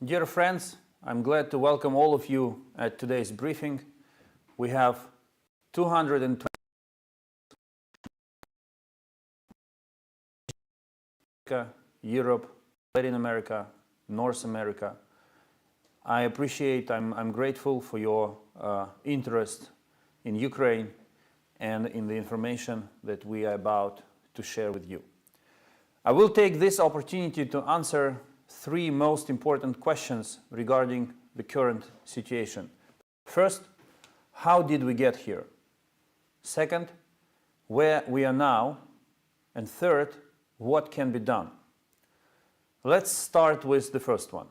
Dear friends, I'm glad to welcome all of you at today's briefing. We have 220 Europe, Latin America, North America. I'm grateful for your interest in Ukraine and in the information that we are about to share with you. I will take this opportunity to answer three most important questions regarding the current situation. First, how did we get here? Second, where we are now? And third, what can be done? Let's start with the first one.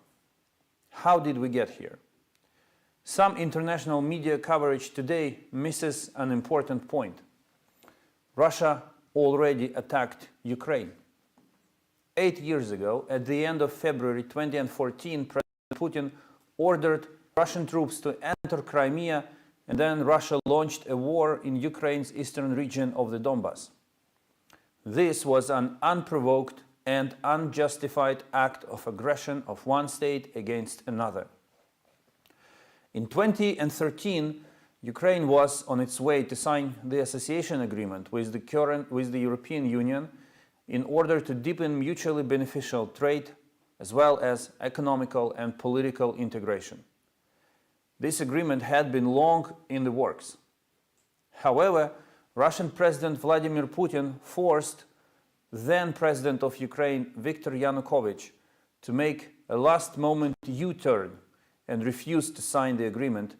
How did we get here? Some international media coverage today misses an important point. Russia already attacked Ukraine. 8 years ago, at the end of February 2014, President Putin ordered Russian troops to enter Crimea, and then Russia launched a war in Ukraine's eastern region of the Donbas. This was an unprovoked and unjustified act of aggression of one state against another. In 2013, Ukraine was on its way to sign the association agreement with the European Union in order to deepen mutually beneficial trade as well as economical and political integration. This agreement had been long in the works. However, Russian President Vladimir Putin forced then President of Ukraine Viktor Yanukovych to make a last-moment U-turn and refuse to sign the agreement,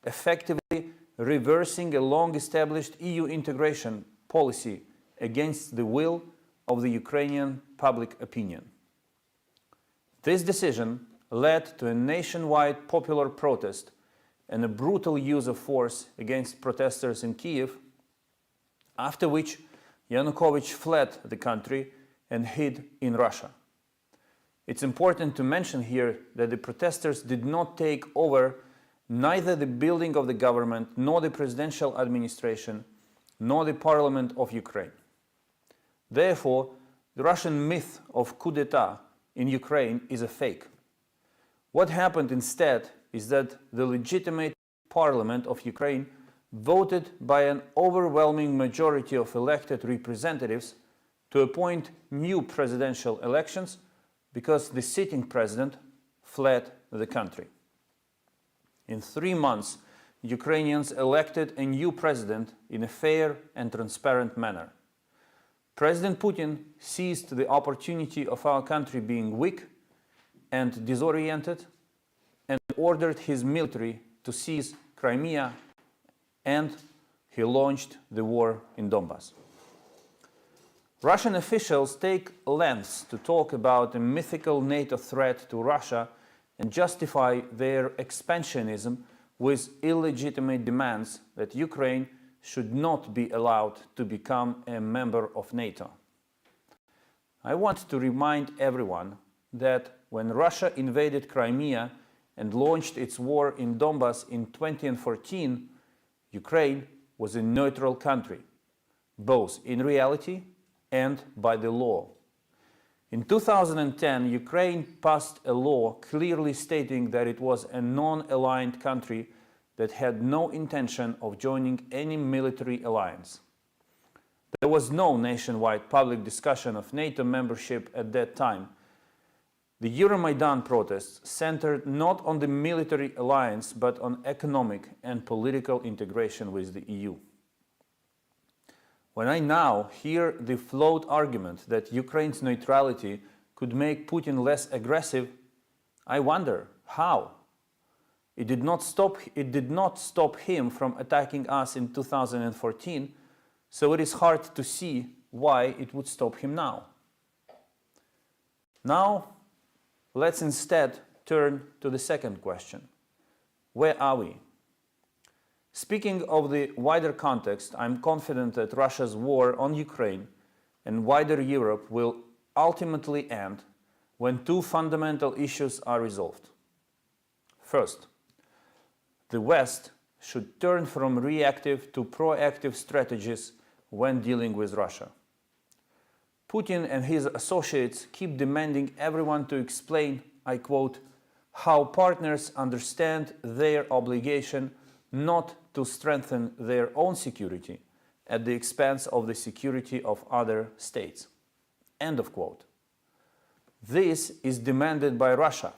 effectively reversing a long-established EU integration policy against the will of the Ukrainian public opinion. This decision led to a nationwide popular protest and a brutal use of force against protesters in Kyiv, after which Yanukovych fled the country and hid in Russia. It's important to mention here that the protesters did not take over neither the building of the government, nor the presidential administration, nor the parliament of Ukraine. Therefore, the Russian myth of coup d'etat in Ukraine is a fake. What happened instead is that the legitimate parliament of Ukraine voted by an overwhelming majority of elected representatives to appoint new presidential elections because the sitting president fled the country. In 3 months, Ukrainians elected a new president in a fair and transparent manner. President Putin seized the opportunity of our country being weak and disoriented and ordered his military to seize Crimea, and he launched the war in Donbas. Russian officials take lengths to talk about a mythical NATO threat to Russia and justify their expansionism with illegitimate demands that Ukraine should not be allowed to become a member of NATO. I want to remind everyone that when Russia invaded Crimea and launched its war in Donbas in 2014, Ukraine was a neutral country, both in reality and by the law. In 2010, Ukraine passed a law clearly stating that it was a non-aligned country that had no intention of joining any military alliance. There was no nationwide public discussion of NATO membership at that time. The Euromaidan protests centered not on the military alliance but on economic and political integration with the EU. When I now hear the flawed argument that Ukraine's neutrality could make Putin less aggressive, I wonder how. It did not stop him from attacking us in 2014, so it is hard to see why it would stop him now. Now, let's instead turn to the second question. Where are we? Speaking of the wider context, I'm confident that Russia's war on Ukraine and wider Europe will ultimately end when two fundamental issues are resolved. First, the West should turn from reactive to proactive strategies when dealing with Russia. Putin and his associates keep demanding everyone to explain, I quote, how partners understand their obligation not to strengthen their own security at the expense of the security of other states. End of quote. This is demanded by Russia,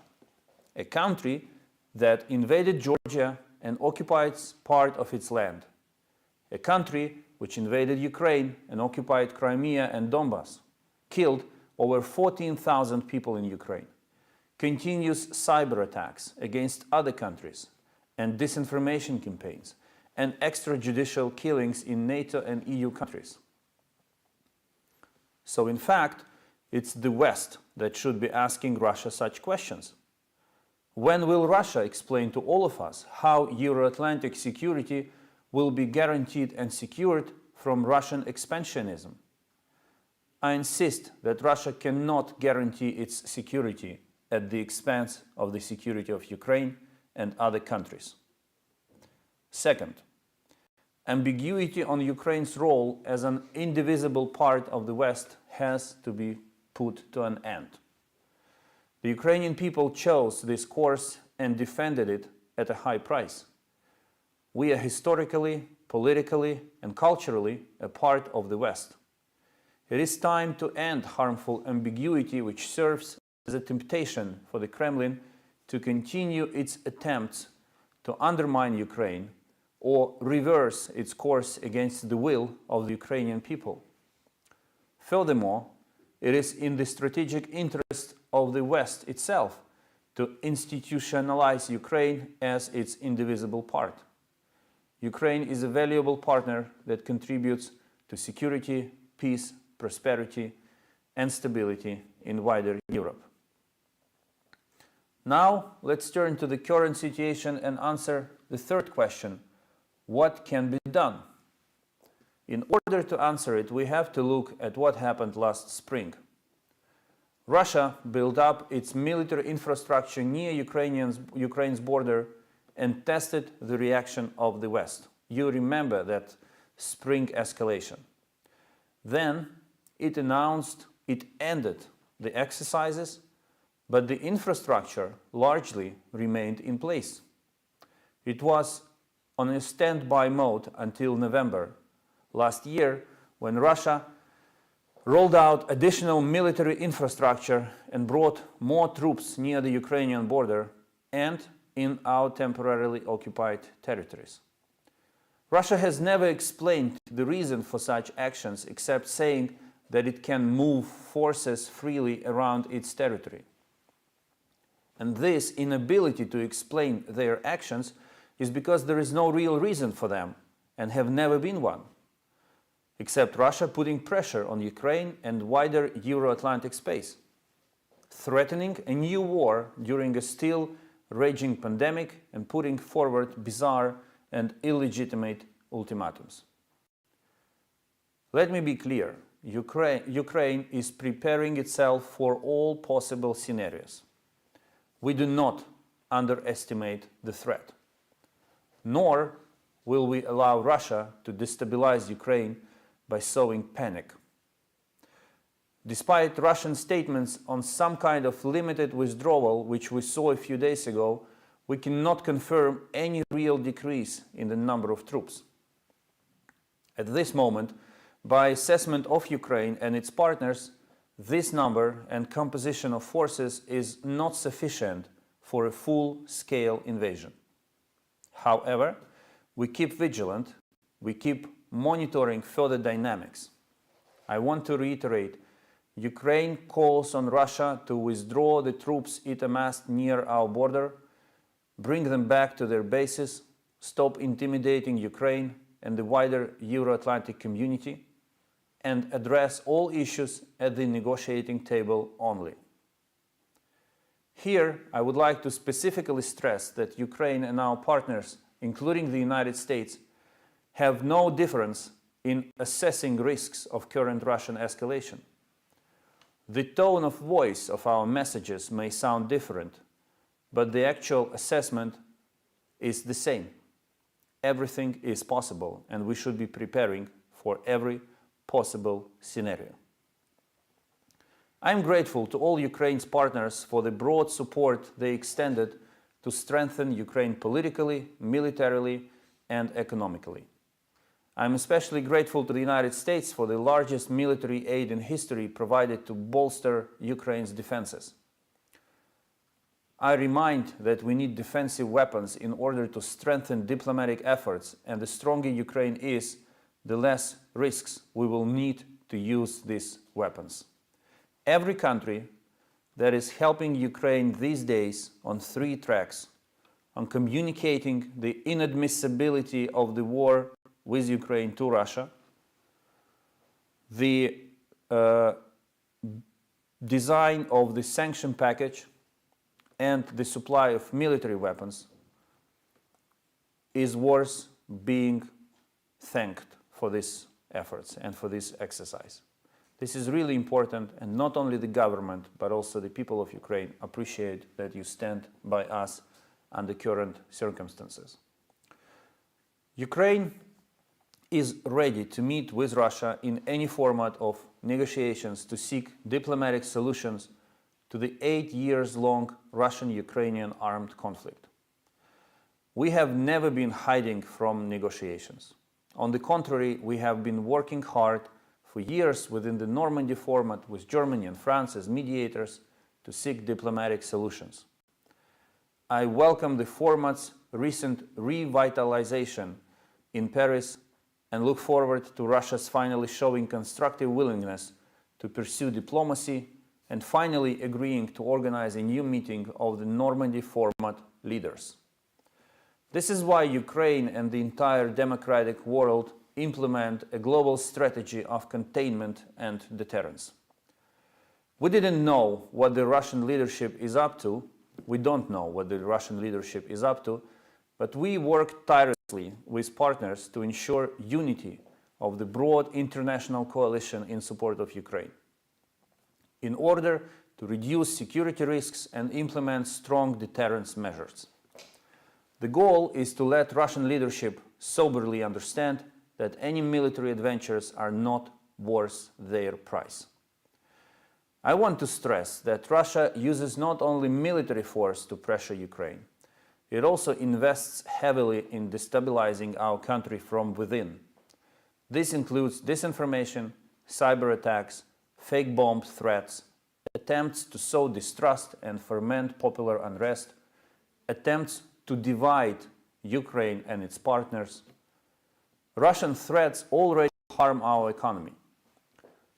a country that invaded Georgia and occupies part of its land, a country which invaded Ukraine and occupied Crimea and Donbass, killed over 14,000 people in Ukraine, continues cyber attacks against other countries and disinformation campaigns and extrajudicial killings in NATO and EU countries. So in fact, it's the West that should be asking Russia such questions. When will Russia explain to all of us how Euro-Atlantic security will be guaranteed and secured from Russian expansionism? I insist that Russia cannot guarantee its security at the expense of the security of Ukraine and other countries. Second, ambiguity on Ukraine's role as an indivisible part of the West has to be put to an end. The Ukrainian people chose this course and defended it at a high price. We are historically, politically, and culturally a part of the West. It is time to end harmful ambiguity which serves as a temptation for the Kremlin to continue its attempts to undermine Ukraine or reverse its course against the will of the Ukrainian people. Furthermore, it is in the strategic interest of the West itself to institutionalize Ukraine as its indivisible part. Ukraine is a valuable partner that contributes to security, peace, prosperity, and stability in wider Europe. Now, let's turn to the current situation and answer the third question: what can be done? In order to answer it, we have to look at what happened last spring. Russia built up its military infrastructure near Ukraine's border and tested the reaction of the West. You remember that spring escalation. Then it announced it ended the exercises, but the infrastructure largely remained in place. It was on a standby mode until November last year, when Russia rolled out additional military infrastructure and brought more troops near the Ukrainian border and in our temporarily occupied territories. Russia has never explained the reason for such actions except saying that it can move forces freely around its territory. And this inability to explain their actions is because there is no real reason for them and have never been one, except Russia putting pressure on Ukraine and wider Euro-Atlantic space, threatening a new war during a still raging pandemic and putting forward bizarre and illegitimate ultimatums. Let me be clear, Ukraine is preparing itself for all possible scenarios. We do not underestimate the threat, nor will we allow Russia to destabilize Ukraine by sowing panic. Despite Russian statements on some kind of limited withdrawal, which we saw a few days ago, we cannot confirm any real decrease in the number of troops. At this moment, by assessment of Ukraine and its partners, this number and composition of forces is not sufficient for a full-scale invasion. However, we keep vigilant, we keep monitoring further dynamics. I want to reiterate, Ukraine calls on Russia to withdraw the troops it amassed near our border, bring them back to their bases, stop intimidating Ukraine and the wider Euro-Atlantic community, and address all issues at the negotiating table only. Here, I would like to specifically stress that Ukraine and our partners, including the United States, have no difference in assessing risks of current Russian escalation. The tone of voice of our messages may sound different, but the actual assessment is the same. Everything is possible, and we should be preparing for every possible scenario. I'm grateful to all Ukraine's partners for the broad support they extended to strengthen Ukraine politically, militarily, and economically. I'm especially grateful to the United States for the largest military aid in history provided to bolster Ukraine's defenses. I remind that we need defensive weapons in order to strengthen diplomatic efforts, and the stronger Ukraine is, the less risks we will need to use these weapons. Every country that is helping Ukraine these days on three tracks: on communicating the inadmissibility of the war with Ukraine to Russia, the design of the sanction package, and the supply of military weapons, is worth being thanked for these efforts and for this exercise. This is really important, and not only the government, but also the people of Ukraine appreciate that you stand by us under current circumstances. Ukraine is ready to meet with Russia in any format of negotiations to seek diplomatic solutions to the 8 years long Russian-Ukrainian armed conflict. We have never been hiding from negotiations. On the contrary, we have been working hard for years within the Normandy format with Germany and France as mediators to seek diplomatic solutions. I welcome the format's recent revitalization in Paris and look forward to Russia's finally showing constructive willingness to pursue diplomacy and finally agreeing to organize a new meeting of the Normandy format leaders. This is why Ukraine and the entire democratic world implement a global strategy of containment and deterrence. We didn't know what the Russian leadership is up to. We don't know what the Russian leadership is up to, but we worked tirelessly with partners to ensure unity of the broad international coalition in support of Ukraine, in order to reduce security risks and implement strong deterrence measures. The goal is to let Russian leadership soberly understand that any military adventures are not worth their price. I want to stress that Russia uses not only military force to pressure Ukraine, it also invests heavily in destabilizing our country from within. This includes disinformation, cyber attacks, fake bomb threats, attempts to sow distrust and foment popular unrest, attempts to divide Ukraine and its partners. Russian threats already harm our economy.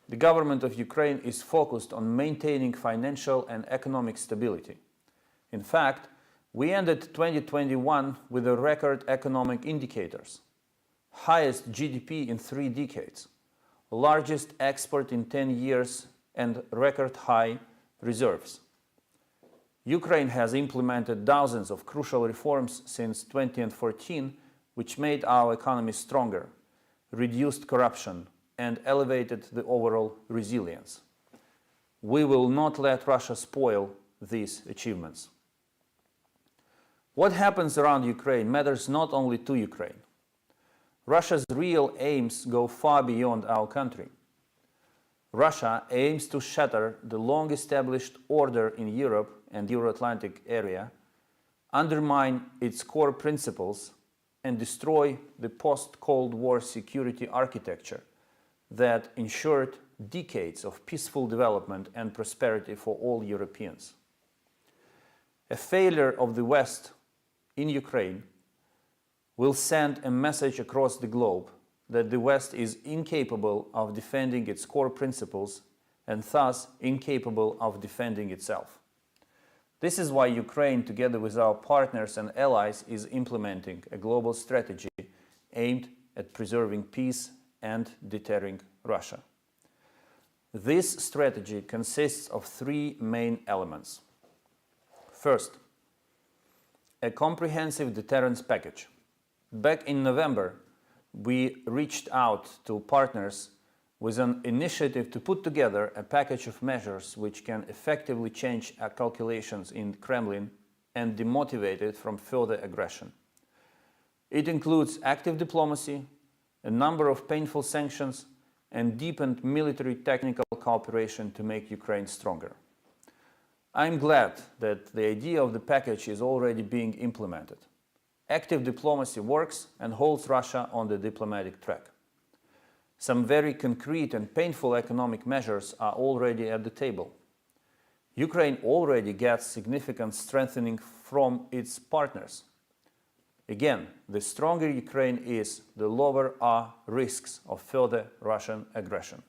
The government of Ukraine is focused on maintaining financial and economic stability. In fact, we ended 2021 with a record economic indicators, highest GDP in 3 decades, largest export in 10 years, and record high reserves. Ukraine has implemented dozens of crucial reforms since 2014, which made our economy stronger, reduced corruption, and elevated the overall resilience. We will not let Russia spoil these achievements. What happens around Ukraine matters not only to Ukraine. Russia's real aims go far beyond our country. Russia aims to shatter the long-established order in Europe and Euro-Atlantic area, undermine its core principles, and destroy the post-Cold War security architecture that ensured decades of peaceful development and prosperity for all Europeans. A failure of the West in Ukraine will send a message across the globe that the West is incapable of defending its core principles and thus incapable of defending itself. This is why Ukraine, together with our partners and allies, is implementing a global strategy aimed at preserving peace and deterring Russia. This strategy consists of 3 main elements. First, a comprehensive deterrence package. Back in November, we reached out to partners with an initiative to put together a package of measures which can effectively change our calculations in Kremlin and demotivate it from further aggression. It includes active diplomacy, a number of painful sanctions, and deepened military technical cooperation to make Ukraine stronger. I'm glad that the idea of the package is already being implemented. Active diplomacy works and holds Russia on the diplomatic track. Some very concrete and painful economic measures are already at the table. Ukraine already gets significant strengthening from its partners. Again, the stronger Ukraine is, the lower are risks of further Russian aggression.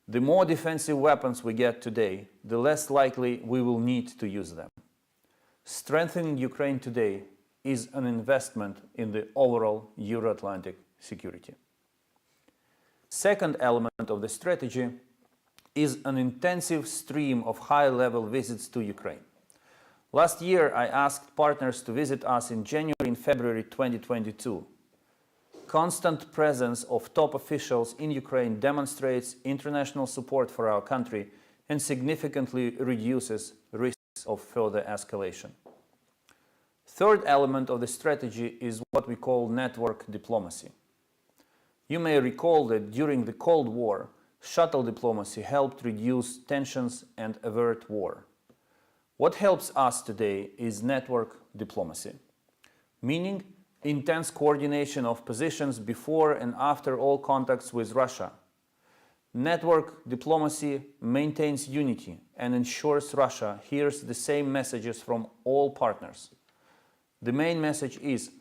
The more defensive weapons we get today, the less likely we will need to use them. Strengthening Ukraine today is an investment in the overall Euro-Atlantic security. Second element of the strategy is an intensive stream of high-level visits to Ukraine. Last year, I asked partners to visit us in January and February 2022. Constant presence of top officials in Ukraine demonstrates international support for our country and significantly reduces risks of further escalation. Third element of the strategy is what we call network diplomacy. You may recall that during the Cold War, shuttle diplomacy helped reduce tensions and avert war. What helps us today is network diplomacy, meaning intense coordination of positions before and after all contacts with Russia. Network diplomacy maintains unity and ensures Russia hears the same messages from all partners. The main message is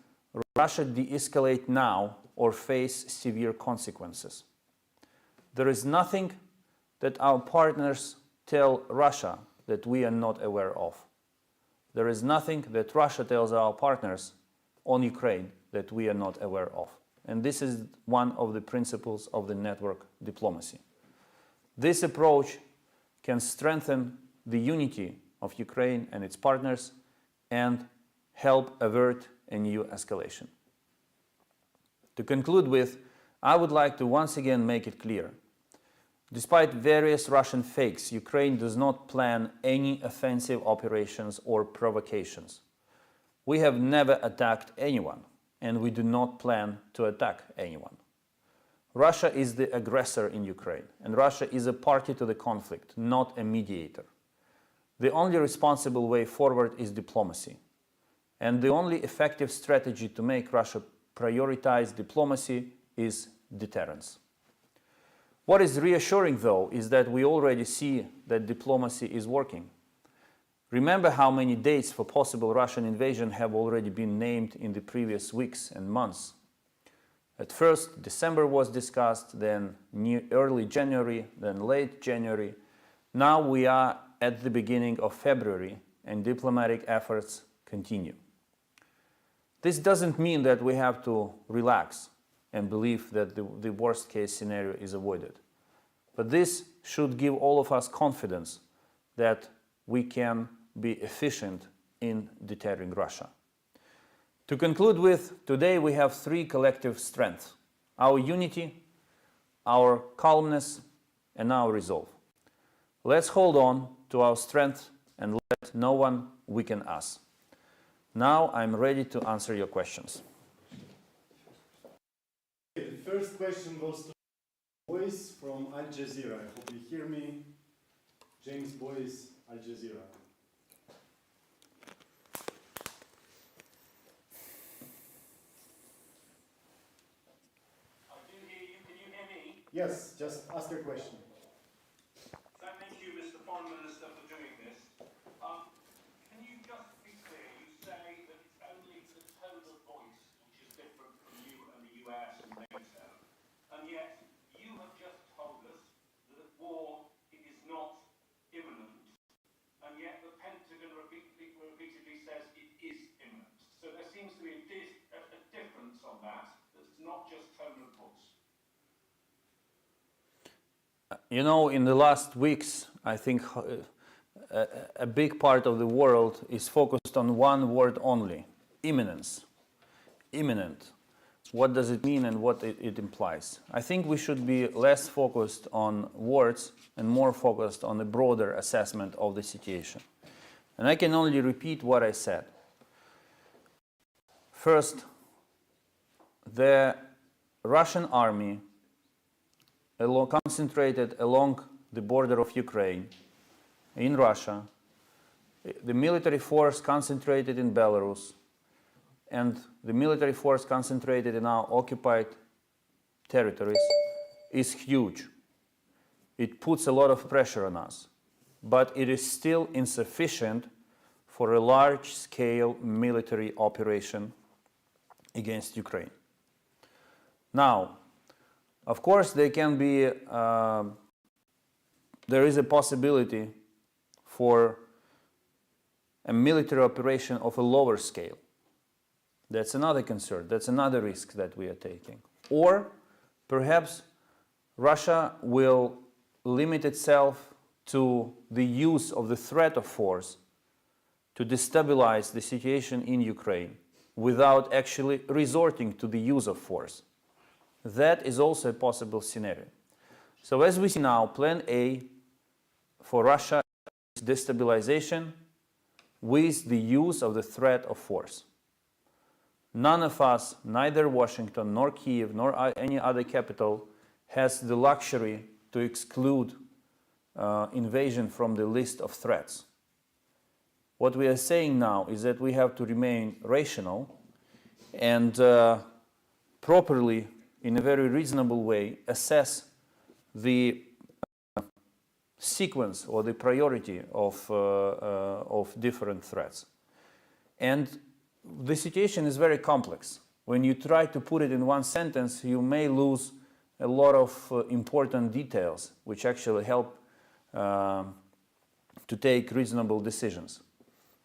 Russia de-escalate now or face severe consequences. There is nothing that our partners tell Russia that we are not aware of. There is nothing that Russia tells our partners on Ukraine that we are not aware of. And this is one of the principles of the network diplomacy. This approach can strengthen the unity of Ukraine and its partners and help avert a new escalation. To conclude with, I would like to once again make it clear. Despite various Russian fakes, Ukraine does not plan any offensive operations or provocations. We have never attacked anyone, and we do not plan to attack anyone. Russia is the aggressor in Ukraine, and Russia is a party to the conflict, not a mediator. The only responsible way forward is diplomacy, and the only effective strategy to make Russia prioritize diplomacy is deterrence. What is reassuring, though, is that we already see that diplomacy is working. Remember how many dates for possible Russian invasion have already been named in the previous weeks and months. At first, December was discussed, then early January, then late January. Now we are at the beginning of February, and diplomatic efforts continue. This doesn't mean that we have to relax and believe that the worst-case scenario is avoided. But this should give all of us confidence that we can be efficient in deterring Russia. To conclude with, today we have three collective strengths: our unity, our calmness, and our resolve. Let's hold on to our strength and let no one weaken us. Now I'm ready to answer your questions. The first question goes to Boyce from Al Jazeera. I hope you hear me. James Boyce, Al Jazeera. I do hear you. Can you hear me? Yes, just ask your question. Thank you, Mr. Foreign Minister, for doing this. Can you just be clear? You say that it's only the tone of voice which is different from you and the US and NATO, and yet you have just told us that war is not imminent, and yet the Pentagon repeatedly says it is imminent. So there seems to be a difference on that. That's not just tone of voice. You know, in the last weeks, I think a big part of the world is focused on one word only: imminence. Imminent. What does it mean and what it implies? I think we should be less focused on words and more focused on a broader assessment of the situation. And I can only repeat what I said. First, the Russian army concentrated along the border of Ukraine, in Russia, the military force concentrated in Belarus, and the military force concentrated in our occupied territories is huge. It puts a lot of pressure on us, but it is still insufficient for a large-scale military operation against Ukraine. Now, of course, there is a possibility for a military operation of a lower scale. That's another concern, that's another risk that we are taking. Or perhaps Russia will limit itself to the use of the threat of force to destabilize the situation in Ukraine without actually resorting to the use of force. That is also a possible scenario. So as we see now, plan A for Russia is destabilization with the use of the threat of force. None of us, neither Washington, nor Kiev, nor any other capital, has the luxury to exclude invasion from the list of threats. What we are saying now is that we have to remain rational and properly, in a very reasonable way, assess the sequence or the priority of different threats. And the situation is very complex. When you try to put it in one sentence, you may lose a lot of important details which actually help to take reasonable decisions.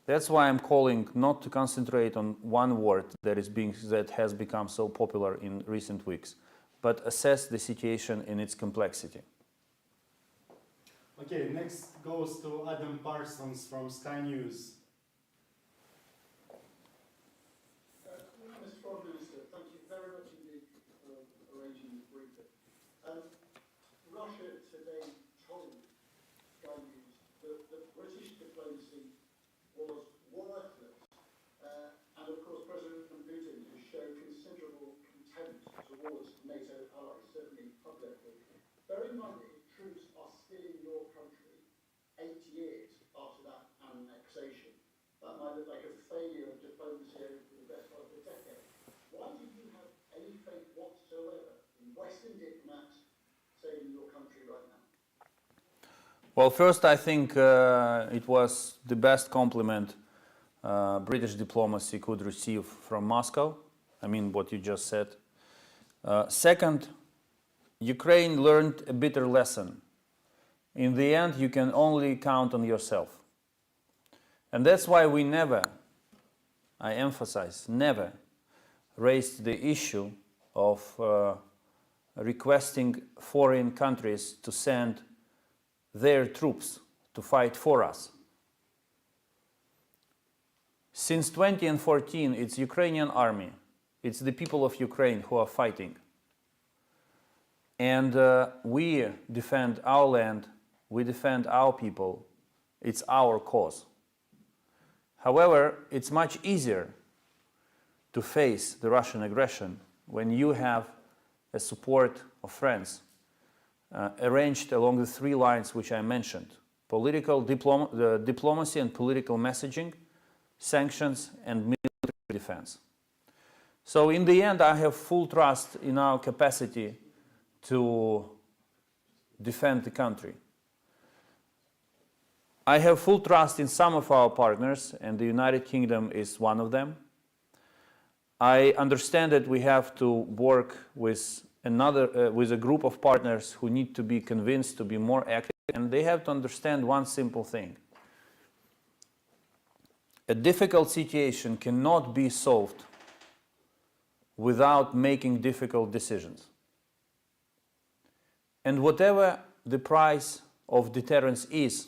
That's why I'm calling not to concentrate on one word that has become so popular in recent weeks, but assess the situation in its complexity. Okay, next goes to Adam Parsons from Sky News. Mr. Foreign Minister, thank you very much indeed for arranging this briefing. Russia today told Sky News that British diplomacy was worthless, and of course President Putin has shown considerable contempt towards NATO allies, certainly publicly. Bear in mind that the troops are still in your country 8 years after that annexation. That might look like a failure of diplomacy over the best part of a decade. Why do you have any faith whatsoever in Western diplomats saving your country right now? Well, first, I think it was the best compliment British diplomacy could receive from Moscow. I mean, what you just said. Second, Ukraine learned a bitter lesson. In the end, you can only count on yourself. And that's why we never, I emphasize, never raised the issue of requesting foreign countries to send their troops to fight for us. Since 2014, it's Ukrainian army, it's the people of Ukraine who are fighting. And we defend our land, we defend our people, it's our cause. However, it's much easier to face the Russian aggression when you have a support of friends arranged along the three lines which I mentioned: political diplomacy and political messaging, sanctions, and military defense. So in the end, I have full trust in our capacity to defend the country. I have full trust in some of our partners, and the United Kingdom is one of them. I understand that we have to work with a group of partners who need to be convinced to be more active, and they have to understand one simple thing. A difficult situation cannot be solved without making difficult decisions. And whatever the price of deterrence is,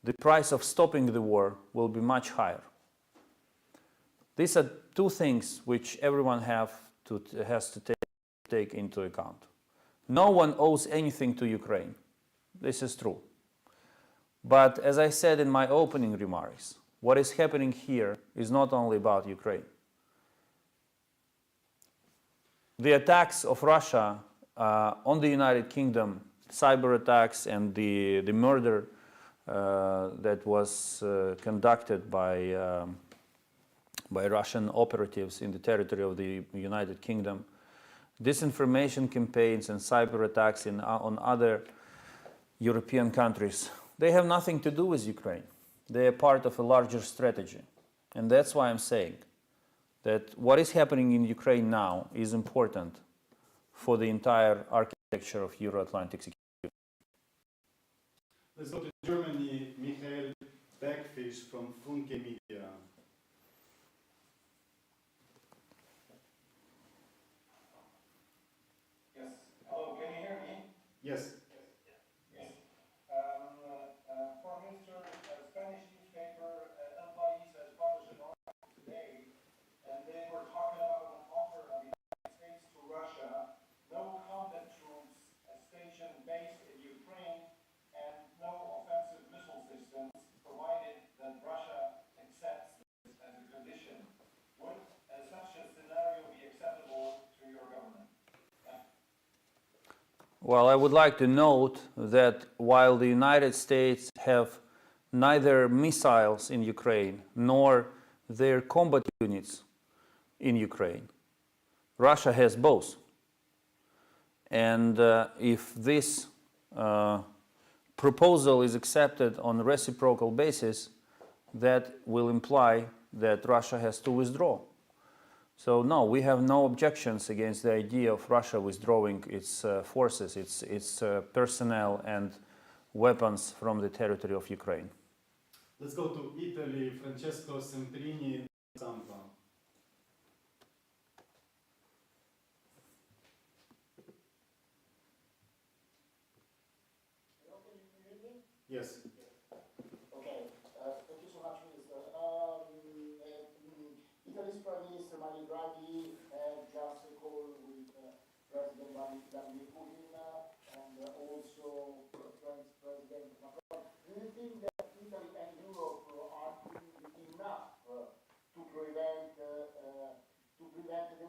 the price of stopping the war will be much higher. These are two things which everyone has to take into account. No one owes anything to Ukraine. This is true. But as I said in my opening remarks, what is happening here is not only about Ukraine. The attacks of Russia on the United Kingdom, cyber attacks and the murder that was conducted by Russian operatives in the territory of the United Kingdom, disinformation campaigns and cyber attacks on other European countries, they have nothing to do with Ukraine. They are part of a larger strategy. And that's why I'm saying that what is happening in Ukraine now is important for the entire architecture of Euro-Atlantic security. Let's go to Germany. Michael Backfish from Funke Media. Yes. Hello, can you hear me? Yes. Yes. Foreign Minister, Spanish newspaper *El has published an article today, and they were talking about an offer of the United States to Russia, no combat troops stationed based in Ukraine, and no offensive missile systems, provided that Russia accepts this as a condition. Would such a scenario be acceptable to your government? Well, I would like to note that while the United States have neither missiles in Ukraine nor their combat units in Ukraine, Russia has both. And if this proposal is accepted on a reciprocal basis, that will imply that Russia has to withdraw. So no, we have no objections against the idea of Russia withdrawing its forces, its personnel and weapons from the territory of Ukraine. Let's go to Italy. Francesco Semprini, Sampa. Yes. Okay, thank you so much, Minister. Italy's Prime Minister Mario Draghi had just a call with President Vladimir Putin and also French President Macron. Do you think that Italy and Europe are doing enough to prevent the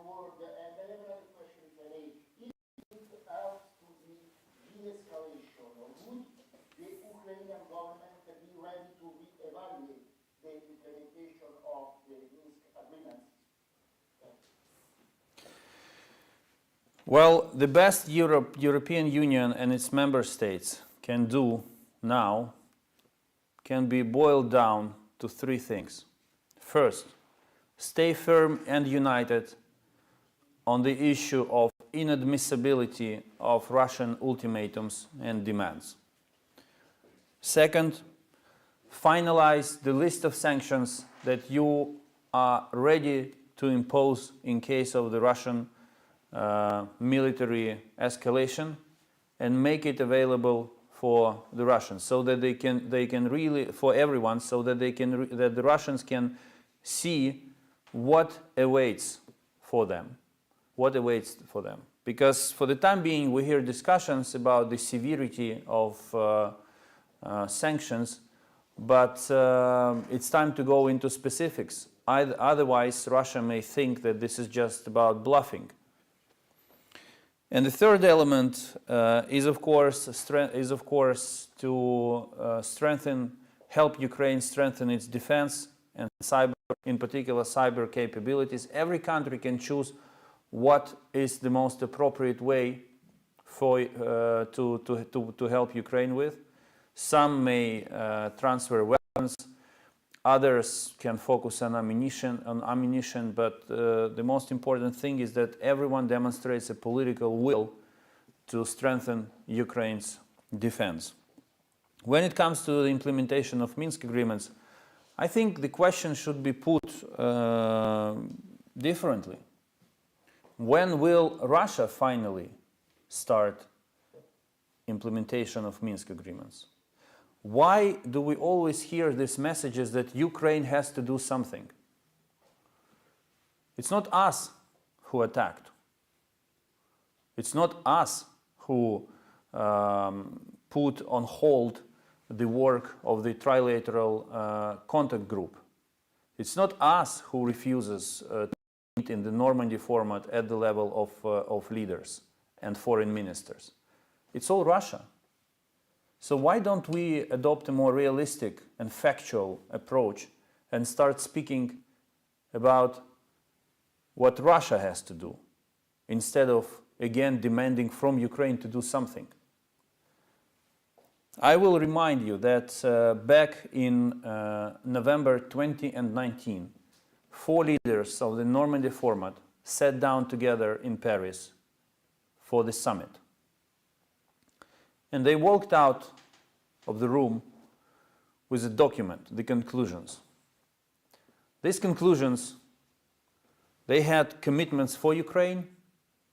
war? And I have another question, if I may. If it helps to the de-escalation, would the Ukrainian government be ready to re-evaluate the implementation of the Minsk agreements? Well, the best European Union and its member states can do now can be boiled down to three things. First, stay firm and united on the issue of inadmissibility of Russian ultimatums and demands. Second, finalize the list of sanctions that you are ready to impose in case of the Russian military escalation, and make it available for the Russians, so that they can really, for everyone, so that that the Russians can see what awaits for them. Because for the time being, we hear discussions about the severity of sanctions, but it's time to go into specifics. Otherwise, Russia may think that this is just about bluffing. And the third element is, of course, to help Ukraine strengthen its defense and cyber, in particular, cyber capabilities. Every country can choose what is the most appropriate way for to help Ukraine with. Some may transfer weapons. Others can focus on ammunition, but the most important thing is that everyone demonstrates a political will to strengthen Ukraine's defense. When it comes to the implementation of Minsk agreements, I think the question should be put differently. When will Russia finally start implementation of Minsk agreements? Why do we always hear these messages that Ukraine has to do something? It's not us who attacked. It's not us who put on hold the work of the trilateral contact group. It's not us who refuses to meet in the Normandy format at the level of leaders. and foreign ministers. It's all Russia. So why don't we adopt a more realistic and factual approach and start speaking about what Russia has to do, instead of, again, demanding from Ukraine to do something? I will remind you that back in November 2019, 4 leaders of the Normandy format sat down together in Paris for the summit. And they walked out of the room with a document, the conclusions. These conclusions, they had commitments for Ukraine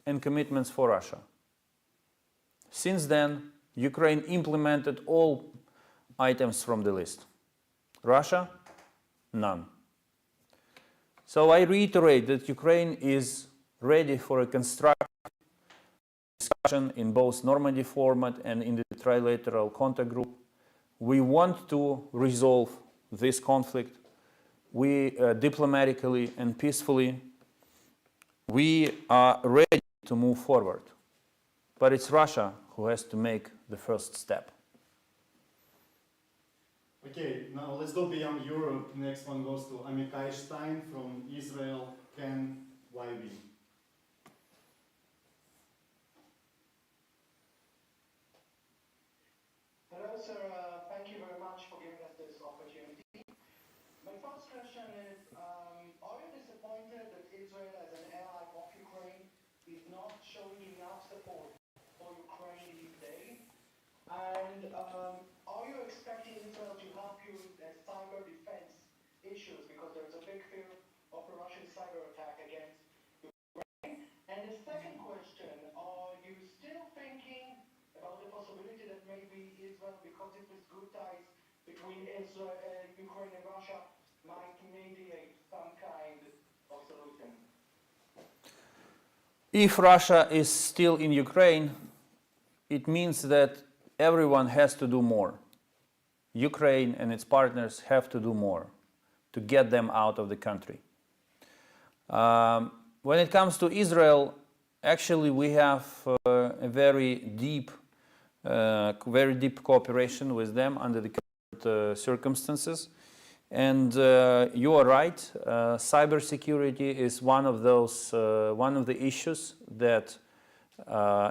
and commitments for Russia. Since then, Ukraine implemented all items from the list. Russia, none. So I reiterate that Ukraine is ready for a constructive discussion in both Normandy format and in the trilateral contact group. We want to resolve this conflict. We diplomatically and peacefully. We are ready to move forward. But it's Russia who has to make the first step. Okay, now let's go beyond Europe. Next one goes to Amikai Stein from Israel. Can YB? Hello, sir. Thank you very much for giving us this opportunity. My first question is, are you disappointed that Israel, as an ally of Ukraine, is not showing enough support for Ukraine these days? And are you expecting Israel to help you with the cyber defense issues? Because there's a big fear of a Russian cyber attack against Ukraine. And the second question, are you still thinking about the possibility that maybe Israel, because it was good ties between Israel, Ukraine and Russia, might mediate some kind of solution? If Russia is still in Ukraine, it means that everyone has to do more. Ukraine and its partners have to do more to get them out of the country. When it comes to Israel, actually we have a very deep cooperation with them under the current circumstances. And you are right, cybersecurity is one of the issues that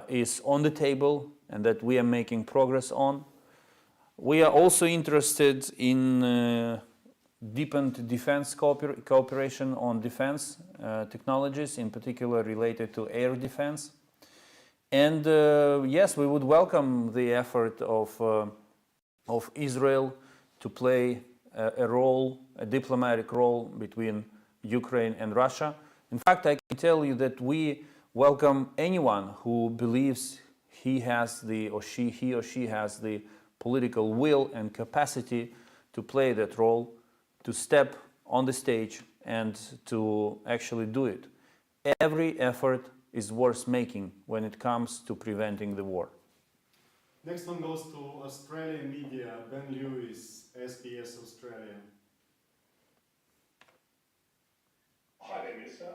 is on the table and that we are making progress on. We are also interested in deepened defense cooperation on defense technologies, in particular related to air defense. And yes, we would welcome the effort of Israel to play a role, a diplomatic role between Ukraine and Russia. In fact, I can tell you that we welcome anyone who believes he or she has the political will and capacity to play that role, to step on the stage and to actually do it. Every effort is worth making when it comes to preventing the war. Next one goes to Australian media, Ben Lewis, SBS Australia. Hi there, Minister.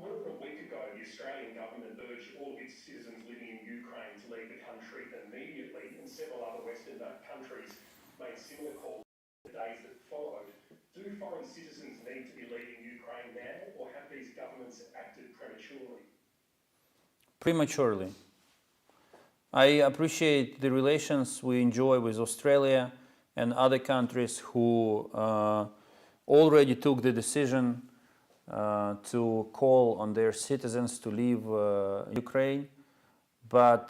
More than a week ago, the Australian government urged all of its citizens living in Ukraine to leave the country immediately, and several other Western countries made similar calls in the days that followed. Do foreign citizens need to be leaving Ukraine now, or have these governments acted prematurely? Prematurely. I appreciate the relations we enjoy with Australia and other countries who already took the decision to call on their citizens to leave Ukraine, but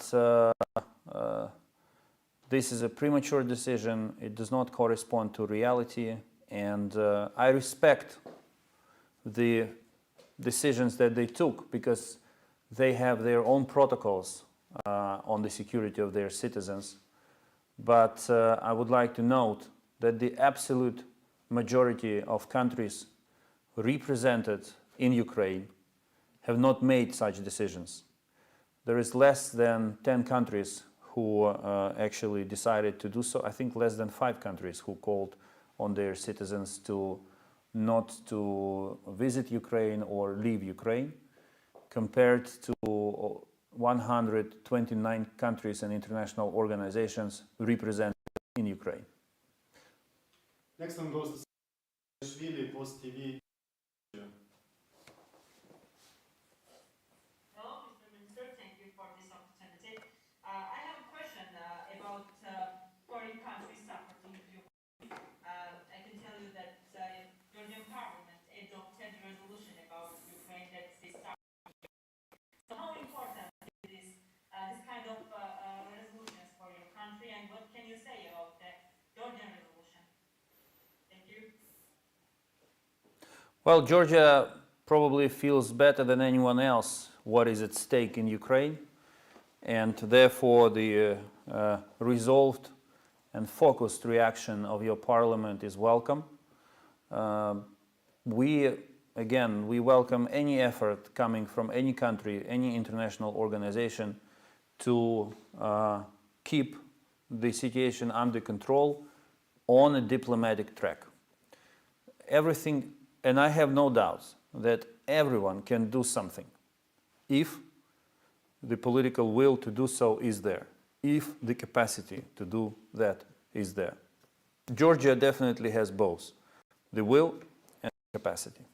this is a premature decision. It does not correspond to reality, and I respect the decisions that they took because they have their own protocols on the security of their citizens. But I would like to note that the absolute majority of countries represented in Ukraine have not made such decisions. There is less than 10 countries who actually decided to do so. I think less than 5 countries who called on their citizens to not to visit Ukraine or leave Ukraine, compared to 129 countries and international organizations represented in Ukraine. Next one goes to Shvili, Post TV. Hello, Mr. Minister. Thank you for this opportunity. I have a question about foreign countries supporting Ukraine. I can tell you that Georgian Parliament adopted a resolution about Ukraine that they start. So how important is this kind of resolutions for your country, and what can you say about the Georgian resolution? Thank you. Well, Georgia probably feels better than anyone else what is at stake in Ukraine, and therefore the resolved and focused reaction of your parliament is welcome. We welcome any effort coming from any country, any international organization to keep the situation under control on a diplomatic track. Everything, and I have no doubts that everyone can do something if the political will to do so is there, if the capacity to do that is there. Georgia definitely has both the will and the capacity.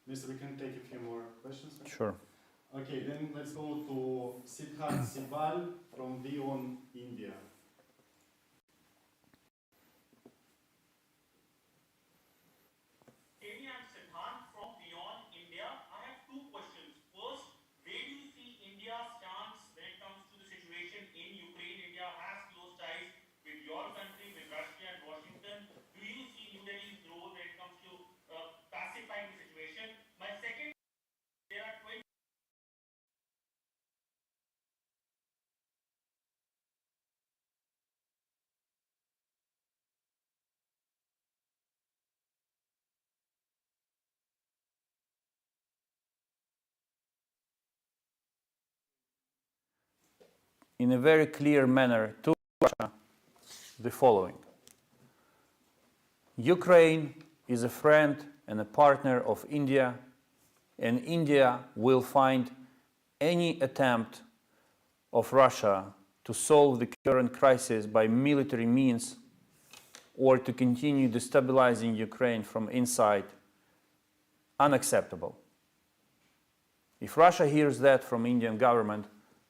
Mister, we can take a few more questions. Sure. Okay, then let's go to Siddharth Sibal from Beyond India. Amy, I'm Siddharth from Beyond India. I have two questions. First, where do you see India's stance when it comes to the situation in Ukraine? India has close ties with your country, with Russia and Washington. Do you see New Delhi's role when it comes to pacifying the situation? My second, there are 20 in a very clear manner to Russia the following. Ukraine is a friend and a partner of India, and India will find any attempt of Russia to solve the current crisis by military means or to continue destabilizing Ukraine from inside unacceptable. If Russia hears that from Indian government,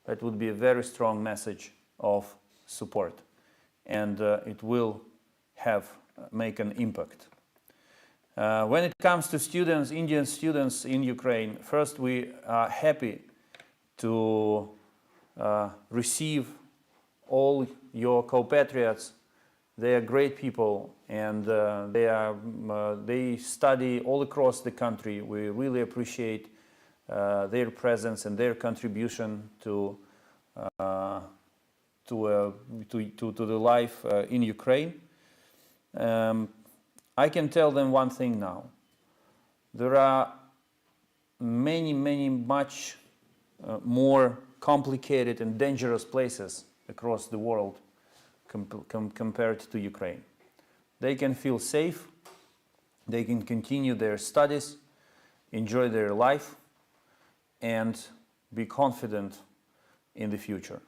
that would be a very strong message of support, and it will make an impact. When it comes to students, Indian students in Ukraine, first we are happy to receive all your compatriots. They are great people, and they study all across the country. We really appreciate their presence and their contribution to the life in Ukraine. I can tell them one thing now. There are many much more complicated and dangerous places across the world compared to Ukraine. They can feel safe, they can continue their studies, enjoy their life, and be confident in the future.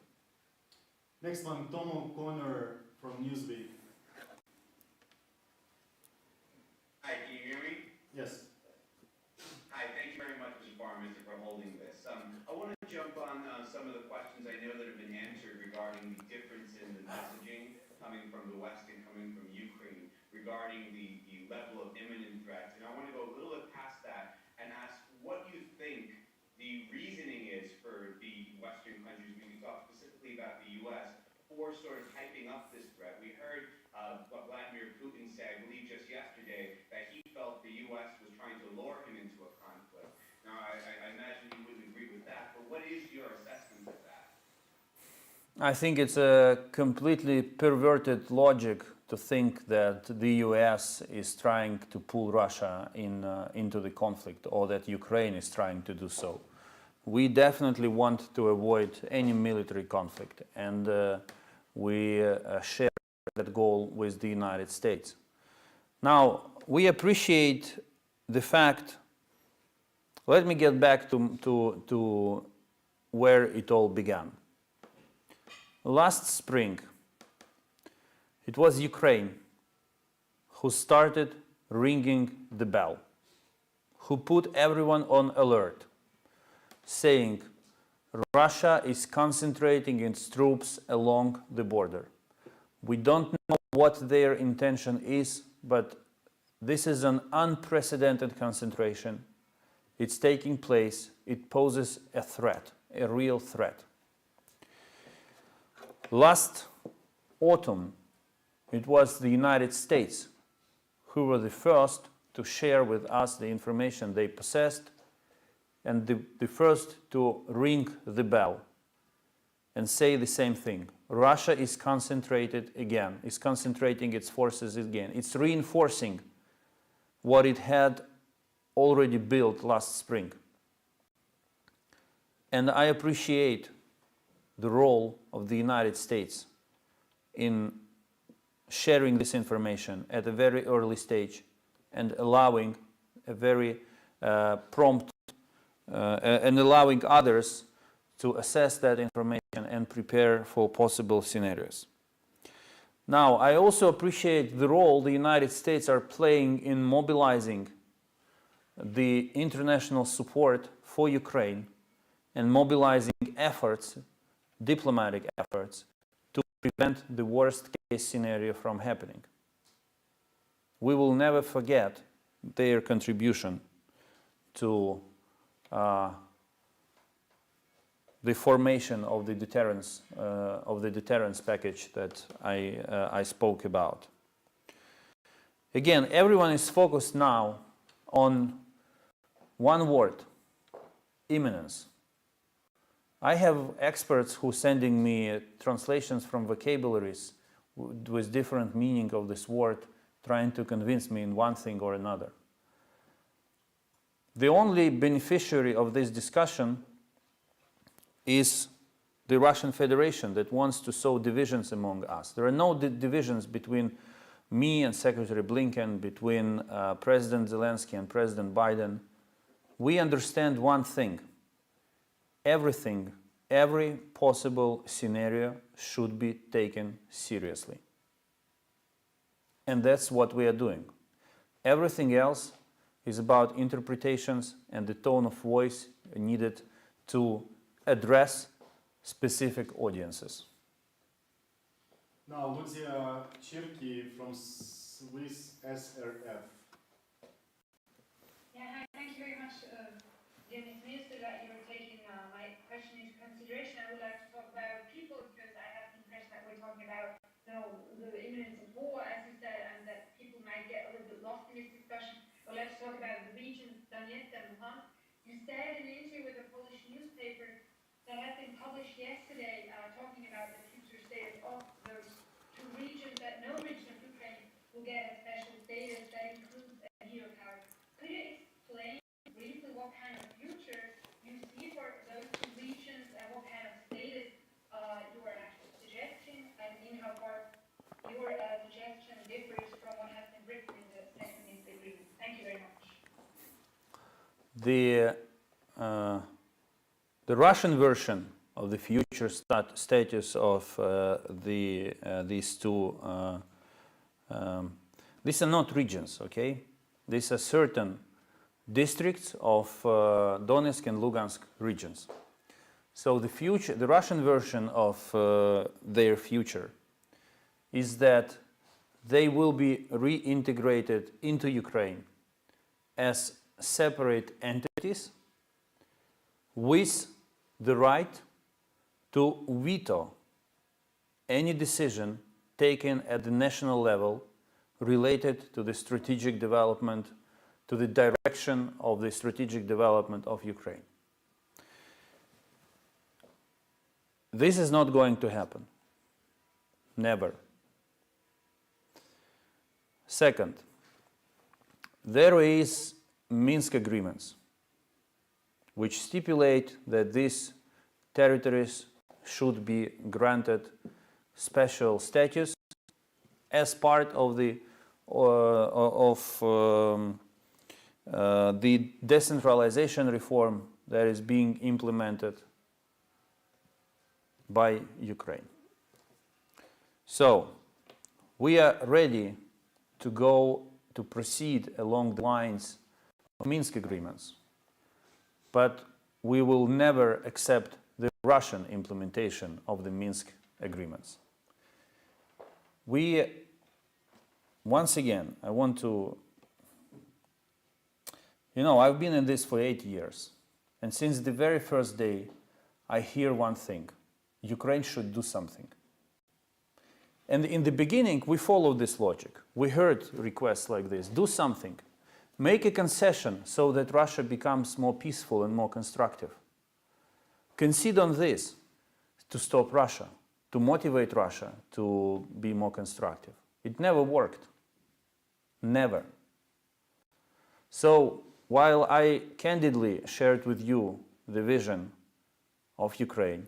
Next one, Tom O'Connor from Newsweek. Hi, can you hear me? Yes. Hi, thank you very much, Mr. Foreign Minister, for holding this. I want to jump on some of the questions I know that have been answered regarding the difference in the messaging coming from the West and coming from Ukraine regarding the level of imminent threats. And I want to go a little bit past that and ask what you think the reasoning is for the Western countries, we can talk specifically about the U.S., for sort of hyping up this threat. We heard what Vladimir Putin said, I believe just yesterday, that he felt the U.S. was trying to lure him into a conflict. Now, I imagine you wouldn't agree with that, but what is your assessment of that? I think it's a completely perverted logic to think that the US is trying to pull Russia into the conflict, or that Ukraine is trying to do so. We definitely want to avoid any military conflict, and we share that goal with the United States. Now, we appreciate the fact, let me get back to where it all began. Last spring, it was Ukraine who started ringing the bell, who put everyone on alert, saying Russia is concentrating its troops along the border. We don't know what their intention is, but this is an unprecedented concentration. It's taking place. It poses a threat, a real threat. Last autumn, it was the United States who were the first to share with us the information they possessed and the first to ring the bell and say the same thing. Russia is concentrated again, is concentrating its forces again. It's reinforcing what it had already built last spring. And I appreciate the role of the United States in sharing this information at a very early stage and allowing a very prompt and allowing others to assess that information and prepare for possible scenarios. Now, I also appreciate the role the United States are playing in mobilizing the international support for Ukraine and mobilizing efforts, diplomatic efforts, to prevent the worst case scenario from happening. We will never forget their contribution to the formation of the deterrence package that I spoke about. Again, everyone is focused now on one word: imminence. I have experts who are sending me translations from vocabularies with different meaning of this word, trying to convince me in one thing or another. The only beneficiary of this discussion is the Russian Federation that wants to sow divisions among us. There are no divisions between me and Secretary Blinken, between President Zelensky and President Biden. We understand one thing: everything, every possible scenario should be taken seriously. And that's what we are doing. Everything else is about interpretations and the tone of voice needed to address specific audiences. Now, Lucia Chirki from Swiss SRF. Yeah, hi, thank you very much, dear Minister, that you're taking my question into consideration. I would like to talk about people, because I have the impression that we're talking about, the imminence of war, as you said, and that people might get a little bit lost in this discussion. But let's talk about the regions, Donetsk and Luhansk. You said in an interview with a Polish newspaper that had been published yesterday, talking about the future status of those two regions, that no region of Ukraine will get a special status that includes a hero power. Could you explain briefly what kind of future you see for those two regions and what kind of status you are actually suggesting, and in how far your suggestion differs from what has been written in the second Minsk agreement? Thank you very much. The Russian version of the future status of these two, these are not regions, okay? These are certain districts of Donetsk and Lugansk regions. So the Russian version of their future is that they will be reintegrated into Ukraine as separate entities with the right to veto any decision taken at the national level related to the strategic development, to the direction of the strategic development of Ukraine. This is not going to happen. Never. Second, there is Minsk agreements which stipulate that these territories should be granted special status as part of the decentralization reform that is being implemented by Ukraine. So, we are ready to proceed along the lines of Minsk agreements, but we will never accept the Russian implementation of the Minsk agreements. Once again, I want to, I've been in this for 8 years, and since the very first day, I hear one thing: Ukraine should do something. And in the beginning, we followed this logic. We heard requests like this: do something, make a concession so that Russia becomes more peaceful and more constructive. Concede on this to stop Russia, to motivate Russia to be more constructive. It never worked. Never. So, while I candidly shared with you the vision of Ukraine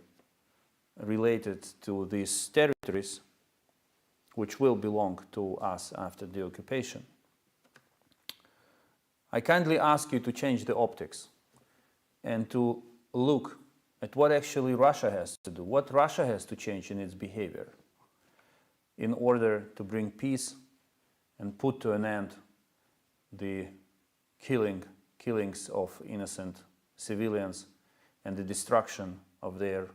related to these territories, which will belong to us after the occupation, I kindly ask you to change the optics and to look at what actually Russia has to do, what Russia has to change in its behavior in order to bring peace and put to an end the killings of innocent civilians and the destruction of their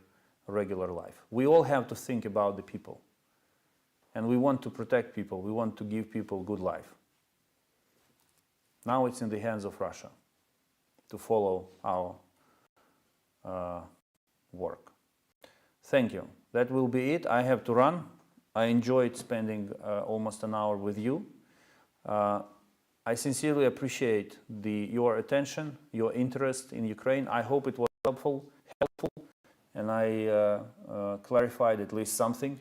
regular life. We all have to think about the people. And we want to protect people. We want to give people good life. Now it's in the hands of Russia to follow our work. Thank you. That will be it. I have to run. I enjoyed spending almost an hour with you. I sincerely appreciate your attention, your interest in Ukraine. I hope it was helpful, and I clarified at least something.